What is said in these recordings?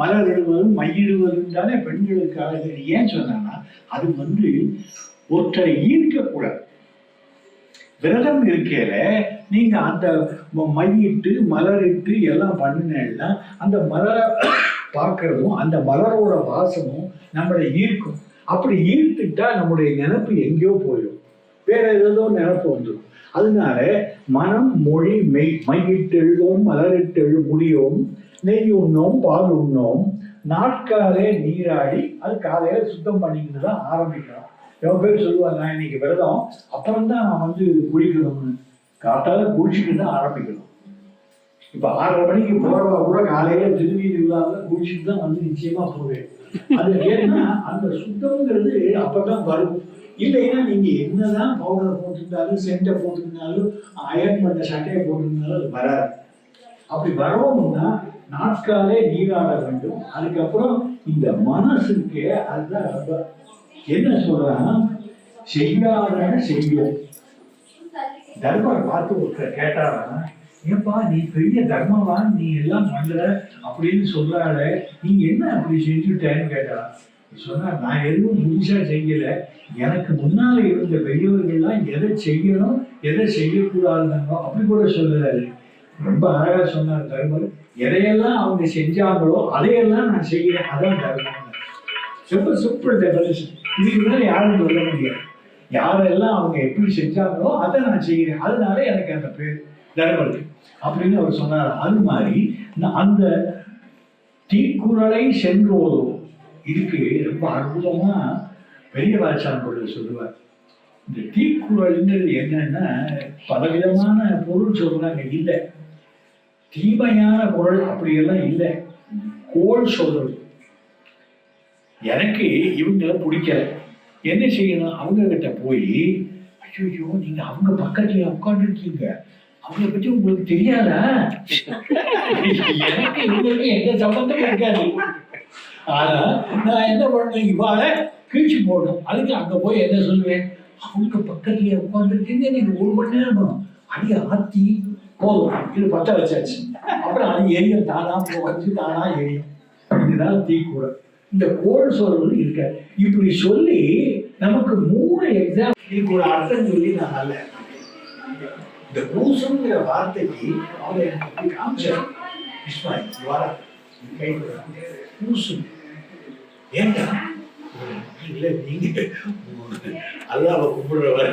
மலர் இடுவதும் மையிடுவதும் தானே பெண்களுக்கு அழகு. ஏன் சொன்னா அது ஒருத்தரை ஈர்க்கக்கூடாது. விரதம் இருக்கையில நீங்க அந்த மையிட்டு மலரிட்டு எல்லாம் பண்ணினேன்னா அந்த மலரை பார்க்கறதும் அந்த மலரோட வாசமும் நம்மளை ஈர்க்கும். அப்படி ஈர்த்துட்டா நம்முடைய நினைப்பு எங்கேயோ போயிடும், வேற ஏதோ நினைப்பு வந்துடும். அதனால மனம் மொழி மெய் மையிட்டு எழுதும் மலரிட்டு முடியும் நெய் உண்ணோம் பால் உண்ணோம் நாட்காலே நீராடி அது காலையில சுத்தம் பண்ணிக்கிட்டு தான் ஆரம்பிக்கணும். எவ்வளோ பேர் சொல்லுவாங்க நான் இன்னைக்கு விரதம் அப்புறம் தான் நான் குளிக்கணும்னு. காட்டால குளிச்சுட்டு தான் ஆரம்பிக்கணும். இப்ப 6:30 மணிக்கு போறவா கூட காலையில திருநீர் இல்லாம குளிச்சுட்டு தான் நிச்சயமா போவேன். அது ஏன்னா அந்த சுத்தம்ங்கிறது அப்பதான் வரும். இல்லைன்னா நீங்க என்னதான் பவுடர் போட்டிருந்தாலும் சென்டை போட்டிருந்தாலும் அயர்ன் பண்ண சட்டையை போட்டிருந்தாலும் அது வராது. அப்படி வரணும்னா நாட்காலே நீராட வேண்டும். அதுக்கப்புறம் இந்த மனசுக்கு அதுதான் ரொம்ப என்ன சொல்றாங்கன்னா செய்யாத செய்யும். தர்மர் பார்த்து ஒருத்தர் கேட்டாரா, ஏப்பா நீ பெரிய தர்மவான், நீ எல்லாம் பண்ற அப்படின்னு சொல்றாள, நீ என்ன அப்படி செஞ்சுட்டேன்னு கேட்டா. சொன்னா நான் எதுவும் புதுசா செய்யல, எனக்கு முன்னால இருந்த பெரியவர்கள்லாம் எதை செய்யணும் எதை செய்யக்கூடாதுன்னு அப்படி கூட சொல்லலாரு. ரொம்ப அழகா சொன்னார் தர்மர். எதையெல்லாம் அவங்க செஞ்சாங்களோ அதையெல்லாம் நான் செய்யறேன், அதான் தர்மம். ரொம்ப சிம்பிள் டெஃபினிஷன். இதுக்கு மேலே யாரும் சொல்ல முடியாது. யாரெல்லாம் அவங்க எப்படி செஞ்சாங்களோ அதை நான் செய்கிறேன், அதனால எனக்கு அந்த பேர் தர்மர் அப்படின்னு அவர் சொன்னார். அது மாதிரி அந்த தீக்குறளை சென்றோதோ இதுக்கு ரொம்ப அற்புதமா பெரிய வாச்சான் சொல்லுவார். இந்த தீக்குறள்ங்கிறது என்னன்னா பலவிதமான பொருள் சொல்றாங்க. இல்லை தீமையான பொருள் அப்படியெல்லாம் இல்லை, கோள் சொல்றது. எனக்கு இவங்களை பிடிக்கல, என்ன செய்யணும்? அவங்க கிட்ட போய் ஐயோ நீங்க அவங்க பக்கத்துல உட்காந்துருக்கீங்க, அவங்கள பத்தி உங்களுக்கு தெரியாதா? எனக்கு இவங்களுக்கு எந்த சம்பந்தமும் இருக்காது. ஆனா நான் என்ன பண்ணணும், இவாளை கீழ்ச்சி போடணும். அதுக்கு அங்க போய் என்ன சொல்லுவேன், அவங்க பக்கத்துல உட்காந்துருக்கீங்க, நீங்க 1 மணி நேரம் அடி ஆத்தி போதும், இது பத்த வச்சாச்சு. அப்புறம் அது எரியும், தானா வச்சு தானா எரியும். இதுதான் தீக்குறள். இந்த கோள் சொல்றது இருக்க. இப்படி சொல்லி நமக்கு 3 எக்ஸாம் இதுக்கு ஒரு அர்த்தம் சொல்லி நான் நல்ல இந்த பூசம்ங்கிற வார்த்தைக்கு அவரை எனக்கு காமிச்சார். பூசம் ஏண்டா இல்ல, நீங்க அல்லாவை கும்பிடுறவர்,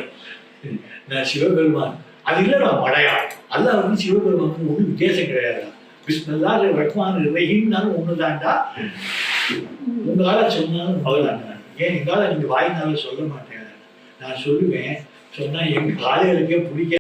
நான் சிவபெருமான். அது இல்லை, நான் மடையா. அல்லா சிவபெருமானுக்கு ஒன்றும் வித்தியாசம் கிடையாது. பிஸ்மில்லாஹ் ரஹ்மான் ரஹீம்னாலும் ஒண்ணுதான்டா. உங்களால சொன்னாலும் அவ்வளவுதாங்க. ஏன் எங்கால நீங்க வாய்னால சொல்ல மாட்டேன், நான் சொல்லுவேன். சொன்னா எங்க ஆளுகளுக்கே பிடிக்க